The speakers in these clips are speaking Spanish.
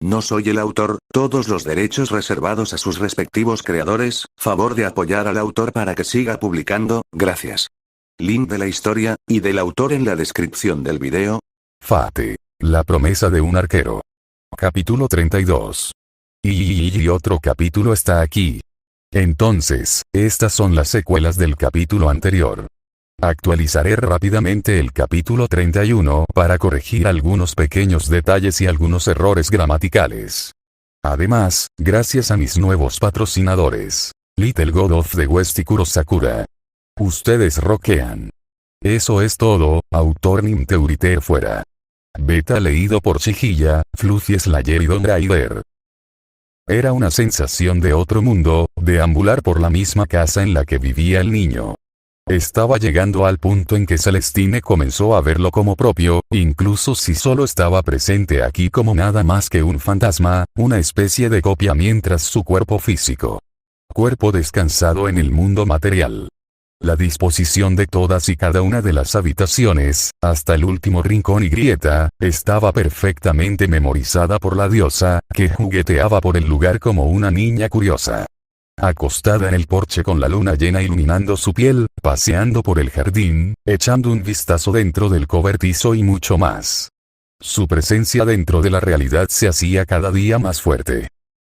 No soy el autor, todos los derechos reservados a sus respectivos creadores, favor de apoyar al autor para que siga publicando, gracias. Link de la historia, y del autor en la descripción del video. Fate. La promesa de un arquero. Capítulo 32. Y otro capítulo está aquí. Entonces, estas son las secuelas del capítulo anterior. Actualizaré rápidamente el capítulo 31 para corregir algunos pequeños detalles y algunos errores gramaticales. Además, gracias a mis nuevos patrocinadores. Little God of the West y Kurosakura. Ustedes rockean. Eso es todo, autor Ninteuriter fuera. Beta leído por Chihilla, Fluffy Slayer y Don Raider. Era una sensación de otro mundo, deambular por la misma casa en la que vivía el niño. Estaba llegando al punto en que Celestine comenzó a verlo como propio, incluso si solo estaba presente aquí como nada más que un fantasma, una especie de copia mientras su cuerpo físico. Cuerpo descansado en el mundo material. La disposición de todas y cada una de las habitaciones, hasta el último rincón y grieta, estaba perfectamente memorizada por la diosa, que jugueteaba por el lugar como una niña curiosa. Acostada en el porche con la luna llena iluminando su piel, paseando por el jardín, echando un vistazo dentro del cobertizo y mucho más. Su presencia dentro de la realidad se hacía cada día más fuerte.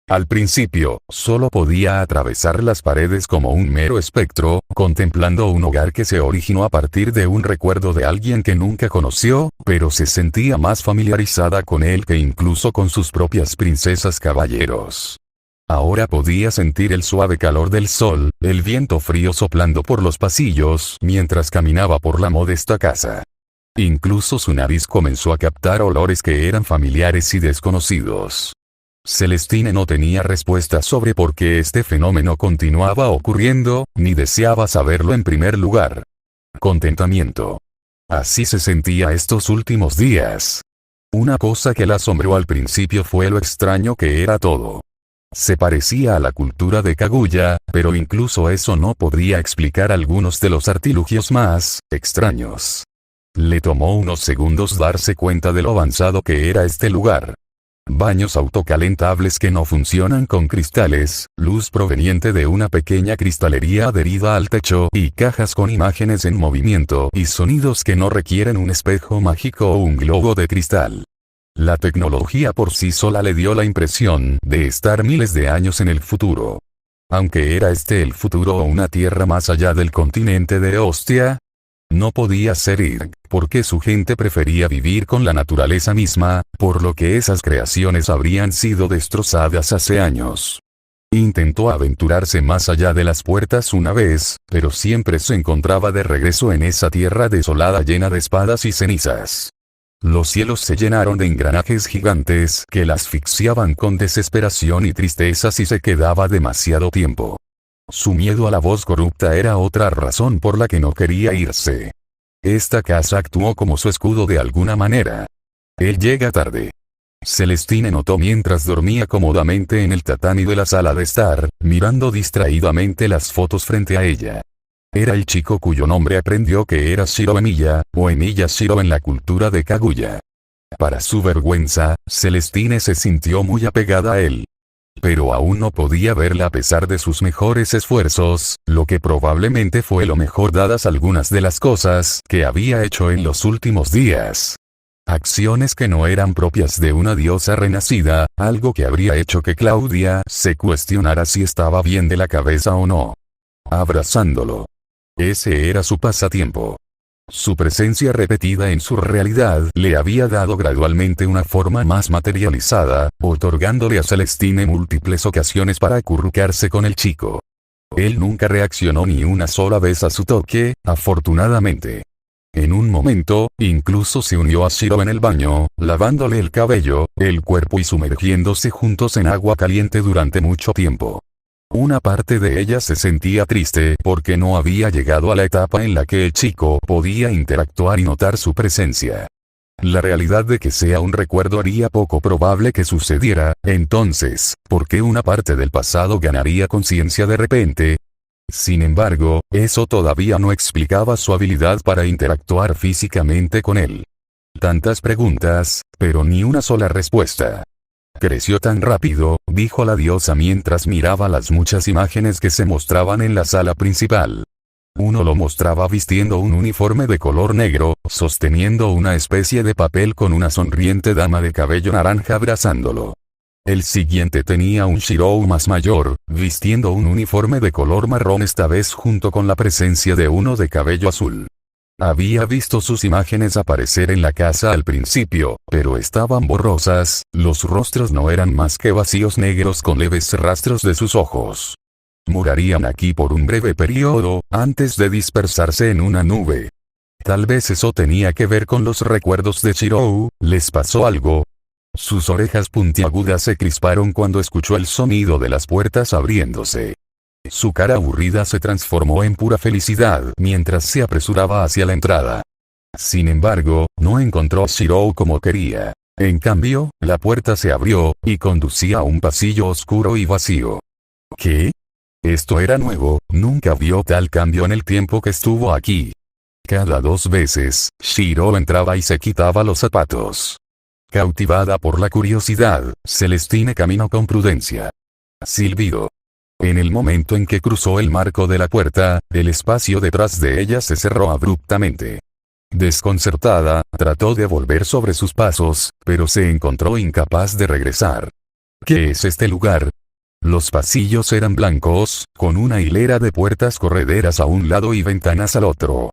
Al principio, solo podía atravesar las paredes como un mero espectro, contemplando un hogar que se originó a partir de un recuerdo de alguien que nunca conoció, pero se sentía más familiarizada con él que incluso con sus propias princesas caballeros. Ahora podía sentir el suave calor del sol, el viento frío soplando por los pasillos mientras caminaba por la modesta casa. Incluso su nariz comenzó a captar olores que eran familiares y desconocidos. Celestine no tenía respuesta sobre por qué este fenómeno continuaba ocurriendo, ni deseaba saberlo en primer lugar. Contentamiento. Así se sentía estos últimos días. Una cosa que la asombró al principio fue lo extraño que era todo. Se parecía a la cultura de Kaguya, pero incluso eso no podría explicar algunos de los artilugios más extraños. Le tomó unos segundos darse cuenta de lo avanzado que era este lugar. Baños autocalentables que no funcionan con cristales, luz proveniente de una pequeña cristalería adherida al techo y cajas con imágenes en movimiento y sonidos que no requieren un espejo mágico o un globo de cristal. La tecnología por sí sola le dio la impresión de estar miles de años en el futuro. Aunque era este el futuro o una tierra más allá del continente de Ostia, no podía ser Irg, porque su gente prefería vivir con la naturaleza misma, por lo que esas creaciones habrían sido destrozadas hace años. Intentó aventurarse más allá de las puertas una vez, pero siempre se encontraba de regreso en esa tierra desolada llena de espadas y cenizas. Los cielos se llenaron de engranajes gigantes que la asfixiaban con desesperación y tristeza si se quedaba demasiado tiempo. Su miedo a la voz corrupta era otra razón por la que no quería irse. Esta casa actuó como su escudo de alguna manera. Él llega tarde. Celestine notó mientras dormía cómodamente en el tatami de la sala de estar, mirando distraídamente las fotos frente a ella. Era el chico cuyo nombre aprendió que era Shiro Emiya, o Emiya Shiro en la cultura de Kaguya. Para su vergüenza, Celestine se sintió muy apegada a él. Pero aún no podía verla a pesar de sus mejores esfuerzos, lo que probablemente fue lo mejor dadas algunas de las cosas que había hecho en los últimos días. Acciones que no eran propias de una diosa renacida, algo que habría hecho que Claudia se cuestionara si estaba bien de la cabeza o no. Abrazándolo. Ese era su pasatiempo. Su presencia repetida en su realidad le había dado gradualmente una forma más materializada, otorgándole a Celestine múltiples ocasiones para acurrucarse con el chico. Él nunca reaccionó ni una sola vez a su toque, afortunadamente. En un momento, incluso se unió a Shiro en el baño, lavándole el cabello, el cuerpo y sumergiéndose juntos en agua caliente durante mucho tiempo. Una parte de ella se sentía triste porque no había llegado a la etapa en la que el chico podía interactuar y notar su presencia. La realidad de que sea un recuerdo haría poco probable que sucediera, entonces, ¿por qué una parte del pasado ganaría conciencia de repente? Sin embargo, eso todavía no explicaba su habilidad para interactuar físicamente con él. Tantas preguntas, pero ni una sola respuesta. Creció tan rápido, dijo la diosa mientras miraba las muchas imágenes que se mostraban en la sala principal. Uno lo mostraba vistiendo un uniforme de color negro, sosteniendo una especie de papel con una sonriente dama de cabello naranja abrazándolo. El siguiente tenía un Shirou más mayor, vistiendo un uniforme de color marrón esta vez junto con la presencia de uno de cabello azul. Había visto sus imágenes aparecer en la casa al principio, pero estaban borrosas, los rostros no eran más que vacíos negros con leves rastros de sus ojos. Morirían aquí por un breve periodo, antes de dispersarse en una nube. Tal vez eso tenía que ver con los recuerdos de Shirou. ¿Les pasó algo? Sus orejas puntiagudas se crisparon cuando escuchó el sonido de las puertas abriéndose. Su cara aburrida se transformó en pura felicidad mientras se apresuraba hacia la entrada. Sin embargo, no encontró a Shirou como quería. En cambio, la puerta se abrió, y conducía a un pasillo oscuro y vacío. ¿Qué? Esto era nuevo, nunca vio tal cambio en el tiempo que estuvo aquí. Cada 2 veces, Shirou entraba y se quitaba los zapatos. Cautivada por la curiosidad, Celestine caminó con prudencia. Silbido. En el momento en que cruzó el marco de la puerta, el espacio detrás de ella se cerró abruptamente. Desconcertada, trató de volver sobre sus pasos, pero se encontró incapaz de regresar. ¿Qué es este lugar? Los pasillos eran blancos, con una hilera de puertas correderas a un lado y ventanas al otro.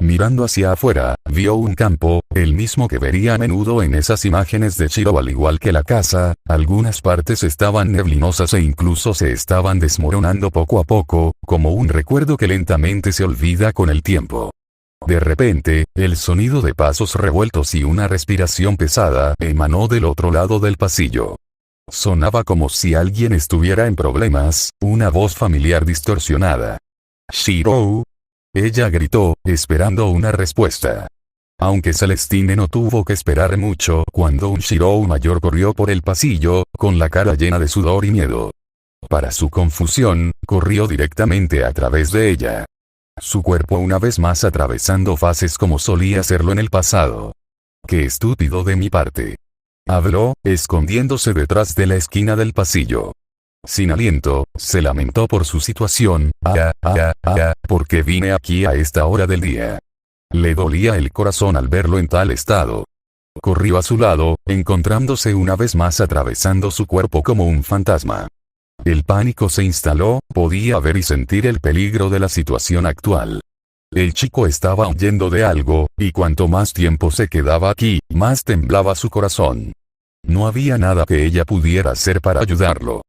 Mirando hacia afuera, vio un campo, el mismo que vería a menudo en esas imágenes de Shirou. Al igual que la casa, algunas partes estaban neblinosas e incluso se estaban desmoronando poco a poco, como un recuerdo que lentamente se olvida con el tiempo. De repente, el sonido de pasos revueltos y una respiración pesada emanó del otro lado del pasillo. Sonaba como si alguien estuviera en problemas, una voz familiar distorsionada. «Shirou». Ella gritó, esperando una respuesta. Aunque Celestine no tuvo que esperar mucho cuando un Shirou mayor corrió por el pasillo, con la cara llena de sudor y miedo. Para su confusión, corrió directamente a través de ella. Su cuerpo una vez más atravesando fases como solía hacerlo en el pasado. «Qué estúpido de mi parte», habló, escondiéndose detrás de la esquina del pasillo. Sin aliento, se lamentó por su situación. ¿Por qué vine aquí a esta hora del día? Le dolía el corazón al verlo en tal estado. Corrió a su lado, encontrándose una vez más atravesando su cuerpo como un fantasma. El pánico se instaló, podía ver y sentir el peligro de la situación actual. El chico estaba huyendo de algo, y cuanto más tiempo se quedaba aquí, más temblaba su corazón. No había nada que ella pudiera hacer para ayudarlo.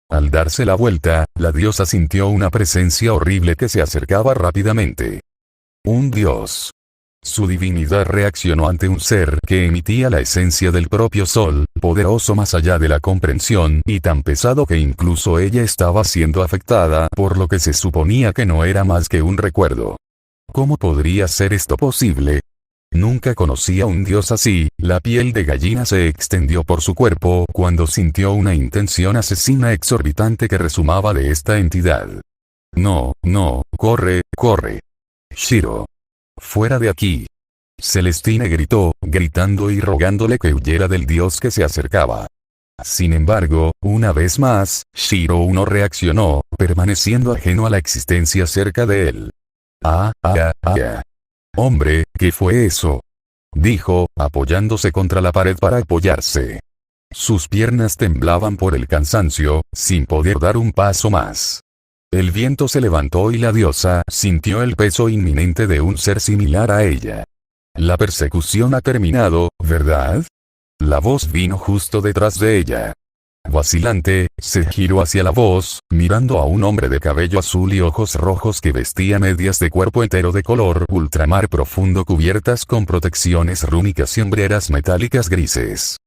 Al darse la vuelta, la diosa sintió una presencia horrible que se acercaba rápidamente. Un dios. Su divinidad reaccionó ante un ser que emitía la esencia del propio sol, poderoso más allá de la comprensión y tan pesado que incluso ella estaba siendo afectada por lo que se suponía que no era más que un recuerdo. ¿Cómo podría ser esto posible? Nunca conocí a un dios así. La piel de gallina se extendió por su cuerpo cuando sintió una intención asesina exorbitante que resumaba de esta entidad. No, corre, corre. Shiro. Fuera de aquí. Celestine gritó, gritando y rogándole que huyera del dios que se acercaba. Sin embargo, una vez más, Shiro no reaccionó, permaneciendo ajeno a la existencia cerca de él. Hombre, ¿qué fue eso?, dijo, apoyándose contra la pared para apoyarse. Sus piernas temblaban por el cansancio, sin poder dar un paso más. El viento se levantó y la diosa sintió el peso inminente de un ser similar a ella. La persecución ha terminado, ¿verdad? La voz vino justo detrás de ella. Vacilante, se giró hacia la voz, mirando a un hombre de cabello azul y ojos rojos que vestía medias de cuerpo entero de color ultramar profundo cubiertas con protecciones rúnicas y hombreras metálicas grises.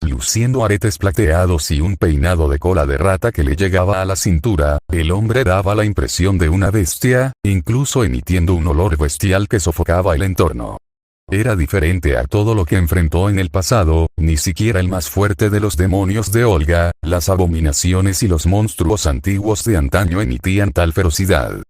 Luciendo aretes plateados y un peinado de cola de rata que le llegaba a la cintura, el hombre daba la impresión de una bestia, incluso emitiendo un olor bestial que sofocaba el entorno. Era diferente a todo lo que enfrentó en el pasado, ni siquiera el más fuerte de los demonios de Olga, las abominaciones y los monstruos antiguos de antaño emitían tal ferocidad.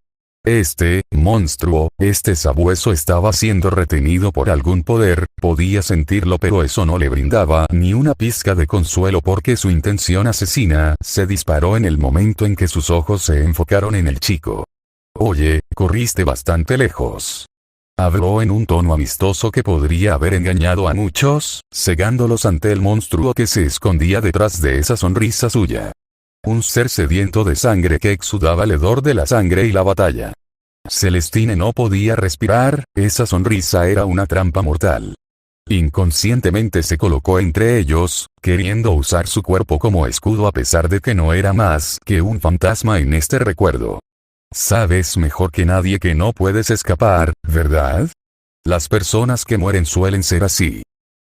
Este monstruo, este sabueso estaba siendo retenido por algún poder, podía sentirlo, pero eso no le brindaba ni una pizca de consuelo porque su intención asesina se disparó en el momento en que sus ojos se enfocaron en el chico. Oye, corriste bastante lejos. Habló en un tono amistoso que podría haber engañado a muchos, cegándolos ante el monstruo que se escondía detrás de esa sonrisa suya. Un ser sediento de sangre que exudaba el hedor de la sangre y la batalla. Celestine no podía respirar, esa sonrisa era una trampa mortal. Inconscientemente se colocó entre ellos, queriendo usar su cuerpo como escudo a pesar de que no era más que un fantasma en este recuerdo. Sabes mejor que nadie que no puedes escapar, ¿verdad? Las personas que mueren suelen ser así.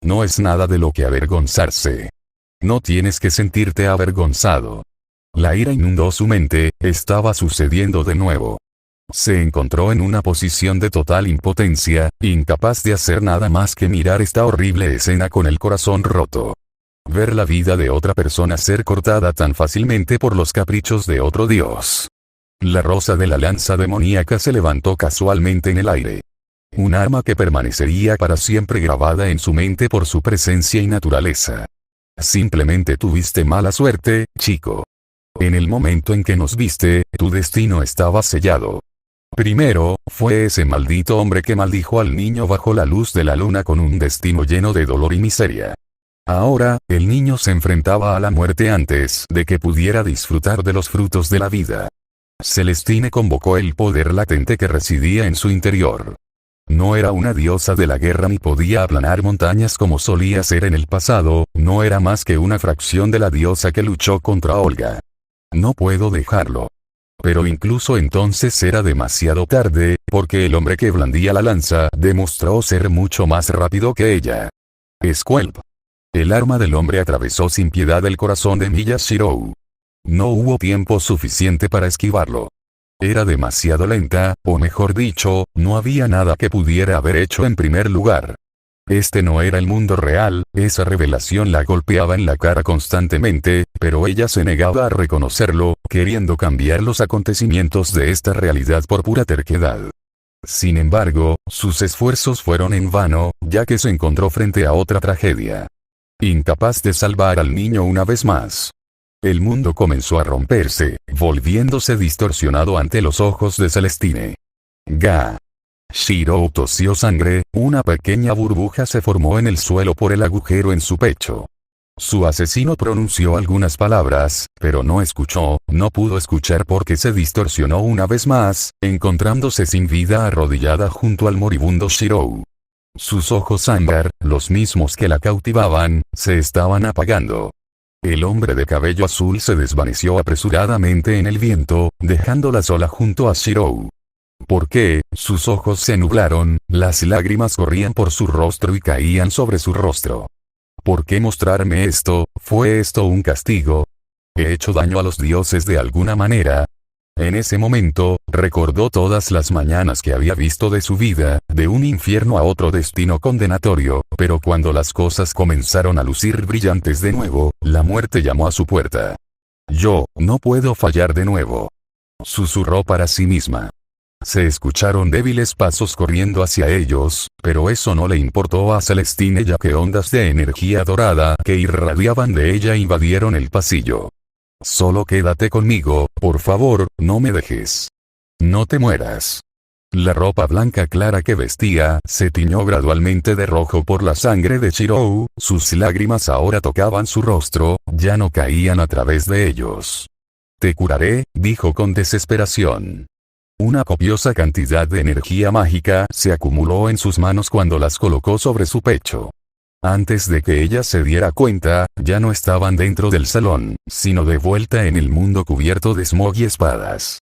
No es nada de lo que avergonzarse. No tienes que sentirte avergonzado. La ira inundó su mente, estaba sucediendo de nuevo. Se encontró en una posición de total impotencia, incapaz de hacer nada más que mirar esta horrible escena con el corazón roto. Ver la vida de otra persona ser cortada tan fácilmente por los caprichos de otro dios. La rosa de la lanza demoníaca se levantó casualmente en el aire. Un arma que permanecería para siempre grabada en su mente por su presencia y naturaleza. Simplemente tuviste mala suerte, chico. En el momento en que nos viste, tu destino estaba sellado. Primero, fue ese maldito hombre que maldijo al niño bajo la luz de la luna con un destino lleno de dolor y miseria. Ahora, el niño se enfrentaba a la muerte antes de que pudiera disfrutar de los frutos de la vida. Celestine convocó el poder latente que residía en su interior. No era una diosa de la guerra ni podía aplanar montañas como solía ser en el pasado, no era más que una fracción de la diosa que luchó contra Olga. No puedo dejarlo. Pero incluso entonces era demasiado tarde, porque el hombre que blandía la lanza demostró ser mucho más rápido que ella. Squelp. El arma del hombre atravesó sin piedad el corazón de Miyashiro. No hubo tiempo suficiente para esquivarlo. Era demasiado lenta, o mejor dicho, no había nada que pudiera haber hecho en primer lugar. Este no era el mundo real, esa revelación la golpeaba en la cara constantemente, pero ella se negaba a reconocerlo, queriendo cambiar los acontecimientos de esta realidad por pura terquedad. Sin embargo, sus esfuerzos fueron en vano, ya que se encontró frente a otra tragedia. Incapaz de salvar al niño una vez más. El mundo comenzó a romperse, volviéndose distorsionado ante los ojos de Celestine. Ga. Shiro tosió sangre, una pequeña burbuja se formó en el suelo por el agujero en su pecho. Su asesino pronunció algunas palabras, pero no escuchó, no pudo escuchar porque se distorsionó una vez más, encontrándose sin vida arrodillada junto al moribundo Shiro. Sus ojos ámbar, los mismos que la cautivaban, se estaban apagando. El hombre de cabello azul se desvaneció apresuradamente en el viento, dejándola sola junto a Shiro. ¿Por qué? Sus ojos se nublaron, las lágrimas corrían por su rostro y caían sobre su rostro. ¿Por qué mostrarme esto? ¿Fue esto un castigo? ¿He hecho daño a los dioses de alguna manera? En ese momento, recordó todas las mañanas que había visto de su vida, de un infierno a otro destino condenatorio, pero cuando las cosas comenzaron a lucir brillantes de nuevo, la muerte llamó a su puerta. Yo, no puedo fallar de nuevo. Susurró para sí misma. Se escucharon débiles pasos corriendo hacia ellos, pero eso no le importó a Celestine ya que ondas de energía dorada que irradiaban de ella invadieron el pasillo. Solo quédate conmigo, por favor, no me dejes. No te mueras. La ropa blanca clara que vestía se tiñó gradualmente de rojo por la sangre de Shiro, sus lágrimas ahora tocaban su rostro, ya no caían a través de ellos. Te curaré, dijo con desesperación. Una copiosa cantidad de energía mágica se acumuló en sus manos cuando las colocó sobre su pecho. Antes de que ella se diera cuenta, ya no estaban dentro del salón, sino de vuelta en el mundo cubierto de smog y espadas.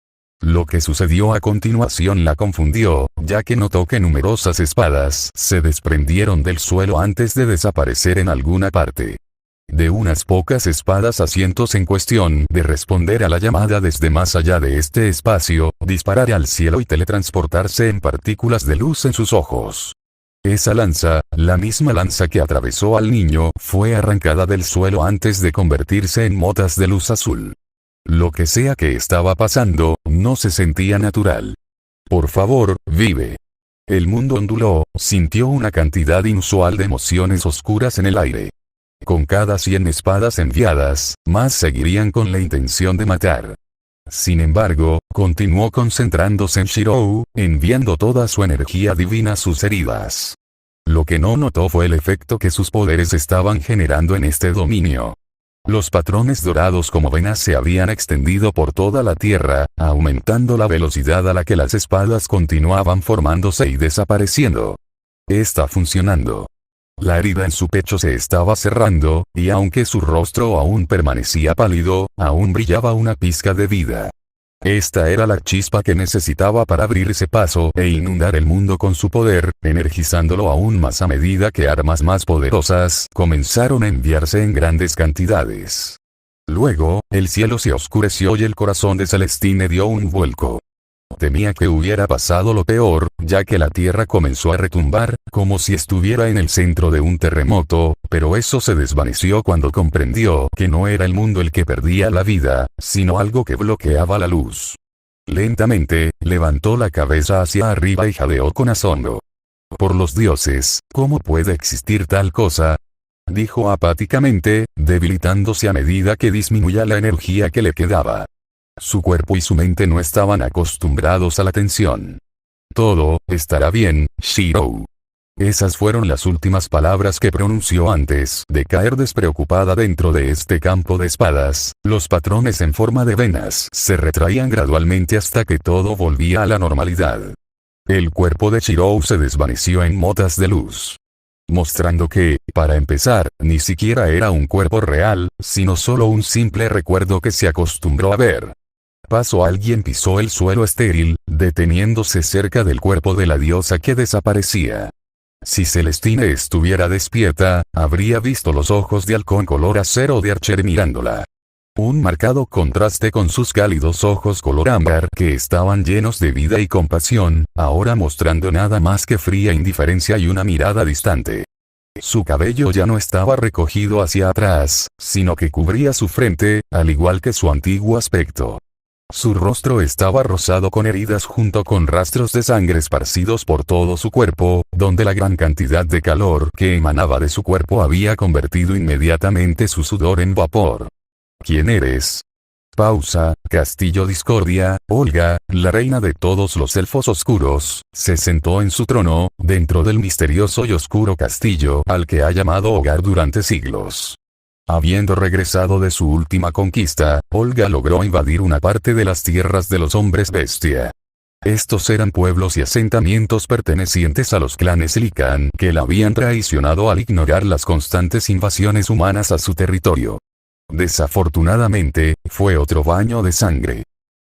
Lo que sucedió a continuación la confundió, ya que notó que numerosas espadas se desprendieron del suelo antes de desaparecer en alguna parte. De unas pocas espadas a cientos en cuestión de responder a la llamada desde más allá de este espacio, disparar al cielo y teletransportarse en partículas de luz en sus ojos. Esa lanza, la misma lanza que atravesó al niño, fue arrancada del suelo antes de convertirse en motas de luz azul. Lo que sea que estaba pasando, no se sentía natural. Por favor, vive. El mundo onduló, sintió una cantidad inusual de emociones oscuras en el aire. Con cada 100 espadas enviadas, más seguirían con la intención de matar. Sin embargo, continuó concentrándose en Shirou, enviando toda su energía divina a sus heridas. Lo que no notó fue el efecto que sus poderes estaban generando en este dominio. Los patrones dorados como venas se habían extendido por toda la tierra, aumentando la velocidad a la que las espadas continuaban formándose y desapareciendo. Está funcionando. La herida en su pecho se estaba cerrando, y aunque su rostro aún permanecía pálido, aún brillaba una pizca de vida. Esta era la chispa que necesitaba para abrirse paso e inundar el mundo con su poder, energizándolo aún más a medida que armas más poderosas comenzaron a enviarse en grandes cantidades. Luego, el cielo se oscureció y el corazón de Celestine dio un vuelco. Temía que hubiera pasado lo peor, ya que la tierra comenzó a retumbar, como si estuviera en el centro de un terremoto, pero eso se desvaneció cuando comprendió que no era el mundo el que perdía la vida, sino algo que bloqueaba la luz. Lentamente, levantó la cabeza hacia arriba y jadeó con asombro. Por los dioses, ¿cómo puede existir tal cosa? Dijo apáticamente, debilitándose a medida que disminuía la energía que le quedaba. Su cuerpo y su mente no estaban acostumbrados a la tensión. Todo estará bien, Shirou. Esas fueron las últimas palabras que pronunció antes de caer despreocupada dentro de este campo de espadas. Los patrones en forma de venas se retraían gradualmente hasta que todo volvía a la normalidad. El cuerpo de Shirou se desvaneció en motas de luz, mostrando que, para empezar, ni siquiera era un cuerpo real, sino solo un simple recuerdo que se acostumbró a ver. Alguien pisó el suelo estéril, deteniéndose cerca del cuerpo de la diosa que desaparecía. Si Celestine estuviera despierta, habría visto los ojos de halcón color acero de Archer mirándola. Un marcado contraste con sus cálidos ojos color ámbar que estaban llenos de vida y compasión, ahora mostrando nada más que fría indiferencia y una mirada distante. Su cabello ya no estaba recogido hacia atrás, sino que cubría su frente, al igual que su antiguo aspecto. Su rostro estaba rosado con heridas junto con rastros de sangre esparcidos por todo su cuerpo, donde la gran cantidad de calor que emanaba de su cuerpo había convertido inmediatamente su sudor en vapor. ¿Quién eres? Pausa. Castillo Discordia. Olga, la reina de todos los elfos oscuros, se sentó en su trono, dentro del misterioso y oscuro castillo al que ha llamado hogar durante siglos. Habiendo regresado de su última conquista, Olga logró invadir una parte de las tierras de los hombres bestia. Estos eran pueblos y asentamientos pertenecientes a los clanes Lican que la habían traicionado al ignorar las constantes invasiones humanas a su territorio. Desafortunadamente, fue otro baño de sangre.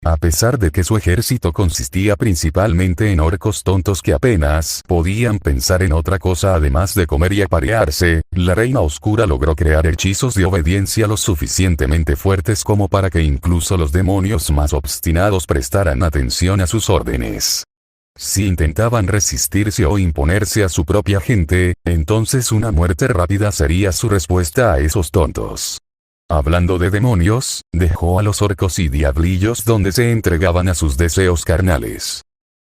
A pesar de que su ejército consistía principalmente en orcos tontos que apenas podían pensar en otra cosa además de comer y aparearse, la reina oscura logró crear hechizos de obediencia lo suficientemente fuertes como para que incluso los demonios más obstinados prestaran atención a sus órdenes. Si intentaban resistirse o imponerse a su propia gente, entonces una muerte rápida sería su respuesta a esos tontos. Hablando de demonios, dejó a los orcos y diablillos donde se entregaban a sus deseos carnales.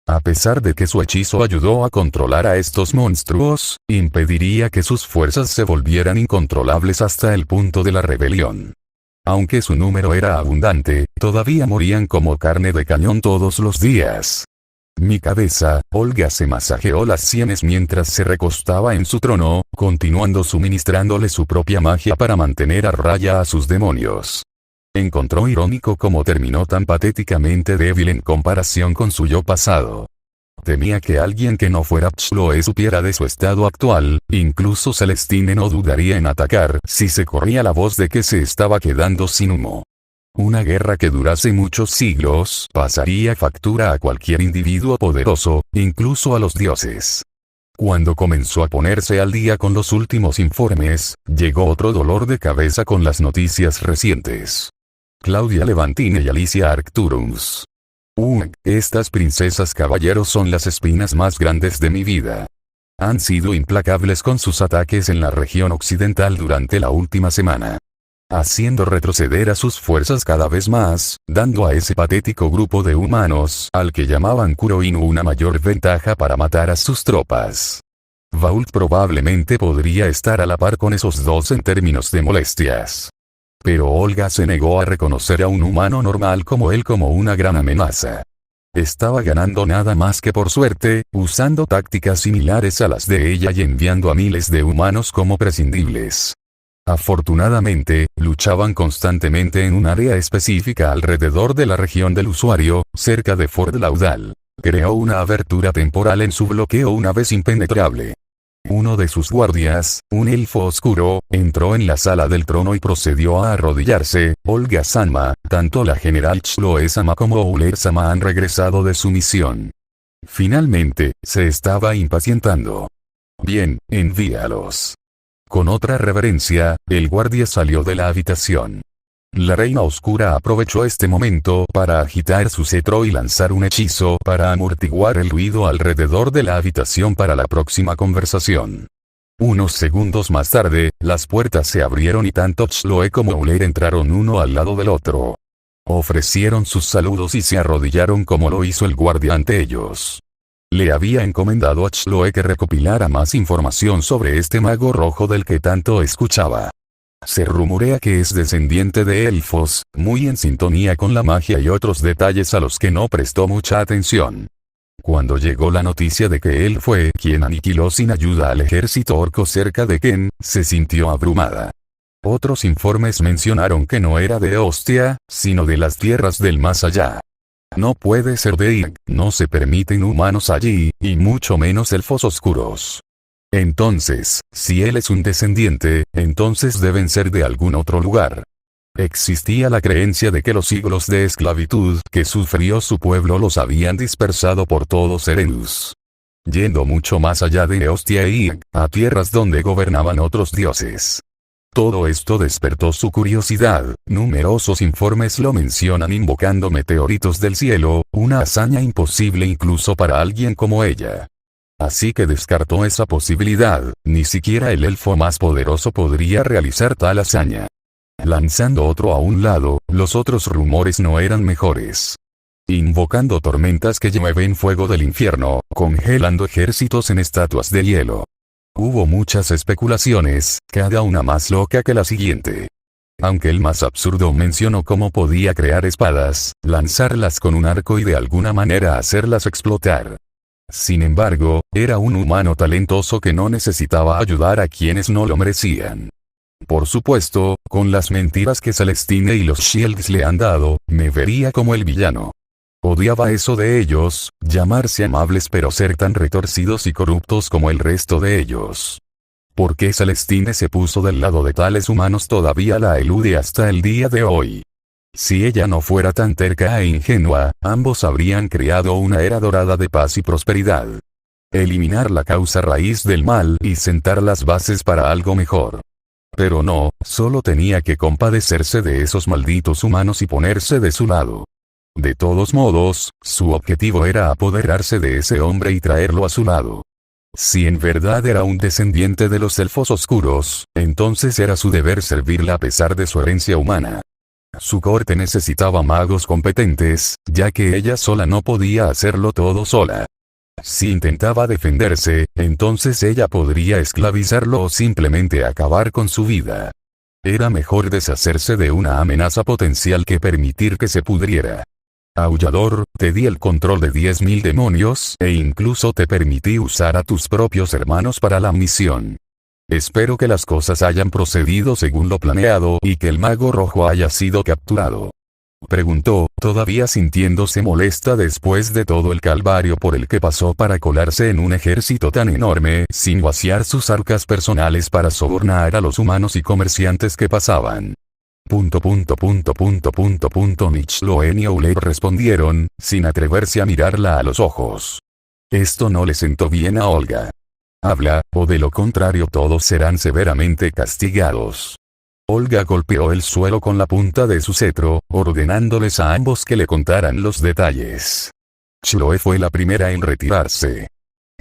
A pesar de que su hechizo ayudó a controlar a estos monstruos, impediría que sus fuerzas se volvieran incontrolables hasta el punto de la rebelión. Aunque su número era abundante, todavía morían como carne de cañón todos los días. Mi cabeza. Olga se masajeó las sienes mientras se recostaba en su trono, continuando suministrándole su propia magia para mantener a raya a sus demonios. Encontró irónico cómo terminó tan patéticamente débil en comparación con su yo pasado. Temía que alguien que no fuera Chloe supiera de su estado actual, incluso Celestine no dudaría en atacar si se corría la voz de que se estaba quedando sin humo. Una guerra que durase muchos siglos pasaría factura a cualquier individuo poderoso, incluso a los dioses. Cuando comenzó a ponerse al día con los últimos informes, llegó otro dolor de cabeza con las noticias recientes. Claudia Levantine y Alicia Arcturus. Estas princesas caballeros son las espinas más grandes de mi vida. Han sido implacables con sus ataques en la región occidental durante la última semana. haciendo retroceder a sus fuerzas cada vez más, dando a ese patético grupo de humanos, al que llamaban Kuroinu, una mayor ventaja para matar a sus tropas. Vault probablemente podría estar a la par con esos dos en términos de molestias. Pero Olga se negó a reconocer a un humano normal como él como una gran amenaza. Estaba ganando nada más que por suerte, usando tácticas similares a las de ella y enviando a miles de humanos como prescindibles. Afortunadamente, luchaban constantemente en un área específica alrededor de la región del usuario, cerca de Fort Laudal. Creó una abertura temporal en su bloqueo una vez impenetrable. Uno de sus guardias, un elfo oscuro, entró en la sala del trono y procedió a arrodillarse. Olga-sama, tanto la general Chloe-sama como Uller-sama han regresado de su misión. Finalmente, se estaba impacientando. Bien, envíalos. Con otra reverencia, el guardia salió de la habitación. La reina oscura aprovechó este momento para agitar su cetro y lanzar un hechizo para amortiguar el ruido alrededor de la habitación para la próxima conversación. Unos segundos más tarde, las puertas se abrieron y tanto Chloe como Uller entraron uno al lado del otro. Ofrecieron sus saludos y se arrodillaron como lo hizo el guardia ante ellos. Le había encomendado a Chloe que recopilara más información sobre este mago rojo del que tanto escuchaba. Se rumorea que es descendiente de elfos, muy en sintonía con la magia y otros detalles a los que no prestó mucha atención. Cuando llegó la noticia de que él fue quien aniquiló sin ayuda al ejército orco cerca de Ken, se sintió abrumada. Otros informes mencionaron que no era de Ostia, sino de las tierras del más allá. No puede ser de Ig, no se permiten humanos allí, y mucho menos elfos oscuros. Entonces, si él es un descendiente, entonces deben ser de algún otro lugar. Existía la creencia de que los siglos de esclavitud que sufrió su pueblo los habían dispersado por todo Serenus. Yendo mucho más allá de Ostia y Ig, a tierras donde gobernaban otros dioses. Todo esto despertó su curiosidad. Numerosos informes lo mencionan invocando meteoritos del cielo, una hazaña imposible incluso para alguien como ella. Así que descartó esa posibilidad. Ni siquiera el elfo más poderoso podría realizar tal hazaña. Lanzando otro a un lado, los otros rumores no eran mejores. Invocando tormentas que llueven fuego del infierno, congelando ejércitos en estatuas de hielo. Hubo muchas especulaciones, cada una más loca que la siguiente. Aunque el más absurdo mencionó cómo podía crear espadas, lanzarlas con un arco y de alguna manera hacerlas explotar. Sin embargo, era un humano talentoso que no necesitaba ayudar a quienes no lo merecían. Por supuesto, con las mentiras que Celestine y los Shields le han dado, me vería como el villano. Odiaba eso de ellos, llamarse amables pero ser tan retorcidos y corruptos como el resto de ellos. ¿Por qué Celestine se puso del lado de tales humanos todavía la elude hasta el día de hoy? Si ella no fuera tan terca e ingenua, ambos habrían creado una era dorada de paz y prosperidad. Eliminar la causa raíz del mal y sentar las bases para algo mejor. Pero no, solo tenía que compadecerse de esos malditos humanos y ponerse de su lado. De todos modos, su objetivo era apoderarse de ese hombre y traerlo a su lado. Si en verdad era un descendiente de los elfos oscuros, entonces era su deber servirla a pesar de su herencia humana. Su corte necesitaba magos competentes, ya que ella sola no podía hacerlo todo sola. Si intentaba defenderse, entonces ella podría esclavizarlo o simplemente acabar con su vida. Era mejor deshacerse de una amenaza potencial que permitir que se pudriera. Aullador, te di el control de 10.000 demonios e incluso te permití usar a tus propios hermanos para la misión. Espero que las cosas hayan procedido según lo planeado y que el mago rojo haya sido capturado. Preguntó, todavía sintiéndose molesta después de todo el calvario por el que pasó para colarse en un ejército tan enorme, sin vaciar sus arcas personales para sobornar a los humanos y comerciantes que pasaban. Ni Chloe ni Uller respondieron, sin atreverse a mirarla a los ojos. Esto no le sentó bien a Olga. Habla, o de lo contrario todos serán severamente castigados. Olga golpeó el suelo con la punta de su cetro, ordenándoles a ambos que le contaran los detalles. Chloe fue la primera en retirarse.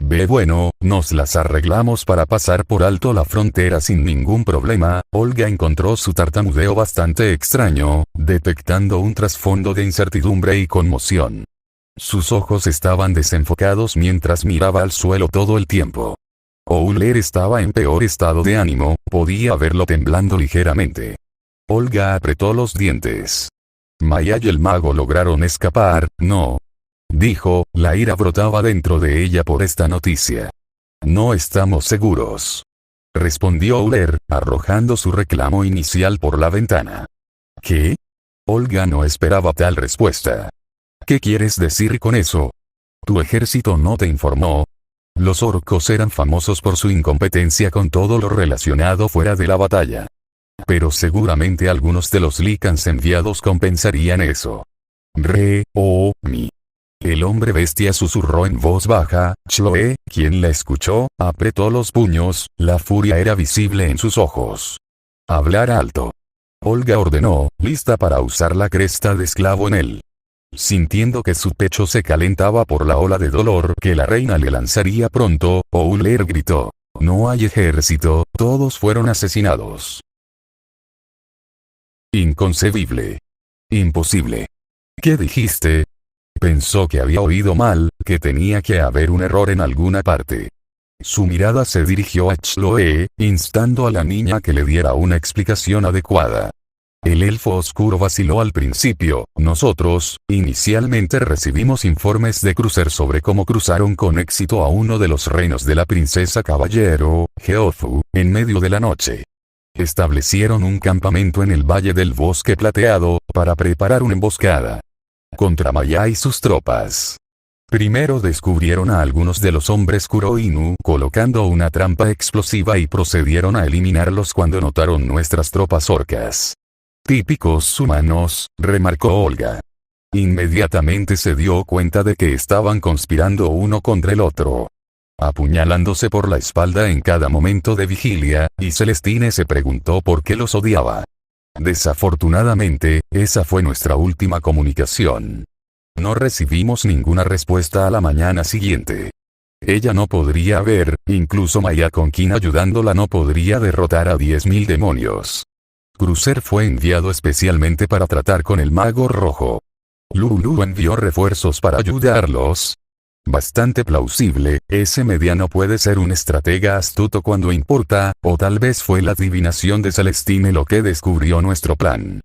Bueno, nos las arreglamos para pasar por alto la frontera sin ningún problema. Olga encontró su tartamudeo bastante extraño, detectando un trasfondo de incertidumbre y conmoción. Sus ojos estaban desenfocados mientras miraba al suelo todo el tiempo. Euler estaba en peor estado de ánimo, podía verlo temblando ligeramente. Olga apretó los dientes. Maya y el mago lograron escapar, ¿no? Dijo, la ira brotaba dentro de ella por esta noticia. No estamos seguros. Respondió Euler, arrojando su reclamo inicial por la ventana. ¿Qué? Olga no esperaba tal respuesta. ¿Qué quieres decir con eso? ¿Tu ejército no te informó? Los orcos eran famosos por su incompetencia con todo lo relacionado fuera de la batalla. Pero seguramente algunos de los Lycans enviados compensarían eso. Mi. El hombre bestia susurró en voz baja. Chloe, quien la escuchó, apretó los puños, la furia era visible en sus ojos. Hablar alto. Olga ordenó, lista para usar la cresta de esclavo en él. Sintiendo que su pecho se calentaba por la ola de dolor que la reina le lanzaría pronto, Euler gritó. No hay ejército, todos fueron asesinados. Inconcebible. Imposible. ¿Qué dijiste? Pensó que había oído mal, que tenía que haber un error en alguna parte. Su mirada se dirigió a Chloe, instando a la niña que le diera una explicación adecuada. El elfo oscuro vaciló al principio. Nosotros, inicialmente recibimos informes de Crucer sobre cómo cruzaron con éxito a uno de los reinos de la princesa caballero, Geofu, en medio de la noche. Establecieron un campamento en el Valle del Bosque Plateado, para preparar una emboscada contra Maya y sus tropas. Primero descubrieron a algunos de los hombres Kuroinu colocando una trampa explosiva y procedieron a eliminarlos cuando notaron nuestras tropas orcas. Típicos humanos, remarcó Olga. Inmediatamente se dio cuenta de que estaban conspirando uno contra el otro, apuñalándose por la espalda en cada momento de vigilia, y Celestine se preguntó por qué los odiaba. Desafortunadamente, esa fue nuestra última comunicación. No recibimos ninguna respuesta a la mañana siguiente. Ella no podría ver, incluso Maya con quien ayudándola no podría derrotar a 10.000 demonios. Crucer fue enviado especialmente para tratar con el mago rojo. Lulu envió refuerzos para ayudarlos. Bastante plausible, ese mediano puede ser un estratega astuto cuando importa, o tal vez fue la adivinación de Celestine lo que descubrió nuestro plan.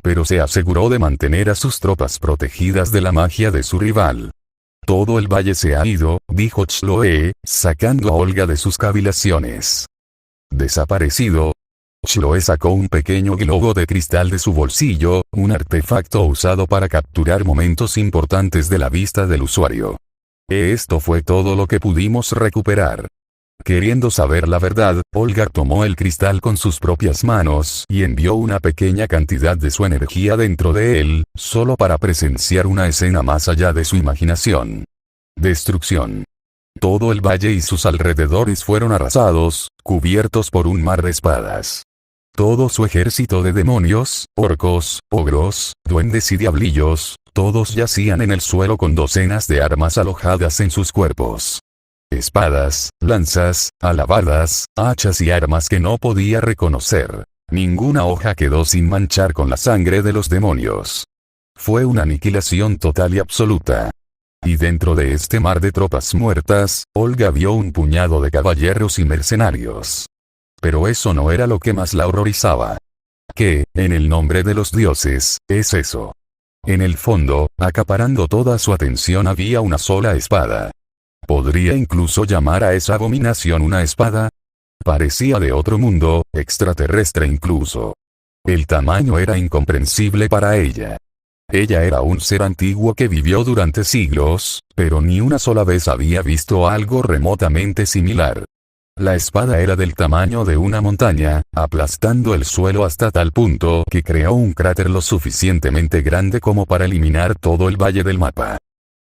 Pero se aseguró de mantener a sus tropas protegidas de la magia de su rival. Todo el valle se ha ido, dijo Chloe, sacando a Olga de sus cavilaciones. Desaparecido. Chloe sacó un pequeño globo de cristal de su bolsillo, un artefacto usado para capturar momentos importantes de la vista del usuario. Esto fue todo lo que pudimos recuperar. Queriendo saber la verdad, Olga tomó el cristal con sus propias manos y envió una pequeña cantidad de su energía dentro de él, solo para presenciar una escena más allá de su imaginación. Destrucción. Todo el valle y sus alrededores fueron arrasados, cubiertos por un mar de espadas. Todo su ejército de demonios, orcos, ogros, duendes y diablillos, todos yacían en el suelo con docenas de armas alojadas en sus cuerpos. Espadas, lanzas, alabardas, hachas y armas que no podía reconocer. Ninguna hoja quedó sin manchar con la sangre de los demonios. Fue una aniquilación total y absoluta. Y dentro de este mar de tropas muertas, Olga vio un puñado de caballeros y mercenarios. Pero eso no era lo que más la horrorizaba. ¿Qué, en el nombre de los dioses, es eso? En el fondo, acaparando toda su atención había una sola espada. ¿Podría incluso llamar a esa abominación una espada? Parecía de otro mundo, extraterrestre incluso. El tamaño era incomprensible para ella. Ella era un ser antiguo que vivió durante siglos, pero ni una sola vez había visto algo remotamente similar. La espada era del tamaño de una montaña, aplastando el suelo hasta tal punto que creó un cráter lo suficientemente grande como para eliminar todo el valle del mapa.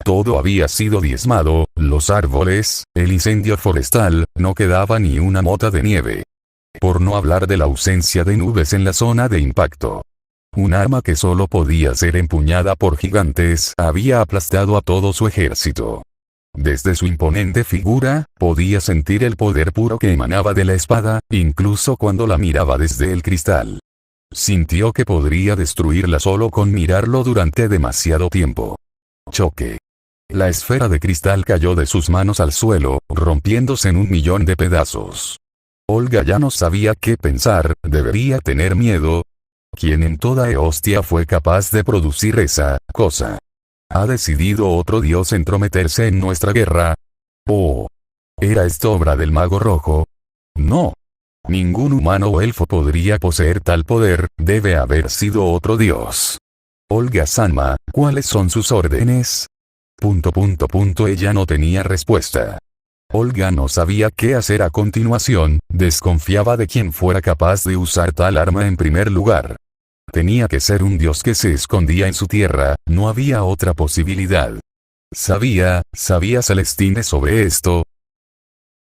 Todo había sido diezmado, los árboles, el incendio forestal, no quedaba ni una mota de nieve. Por no hablar de la ausencia de nubes en la zona de impacto. Un arma que solo podía ser empuñada por gigantes había aplastado a todo su ejército. Desde su imponente figura, podía sentir el poder puro que emanaba de la espada, incluso cuando la miraba desde el cristal. Sintió que podría destruirla solo con mirarlo durante demasiado tiempo. Choque. La esfera de cristal cayó de sus manos al suelo, rompiéndose en 1.000.000 de pedazos. Olga ya no sabía qué pensar, ¿debería tener miedo? ¿Quién en toda Eostia fue capaz de producir esa cosa? ¿Ha decidido otro dios entrometerse en nuestra guerra? ¿O era esto obra del mago rojo? No. Ningún humano o elfo podría poseer tal poder, debe haber sido otro dios. Olga-sama, ¿cuáles son sus órdenes? Ella no tenía respuesta. Olga no sabía qué hacer a continuación, desconfiaba de quien fuera capaz de usar tal arma en primer lugar. Tenía que ser un dios que se escondía en su tierra, no había otra posibilidad. ¿Sabía Celestine sobre esto?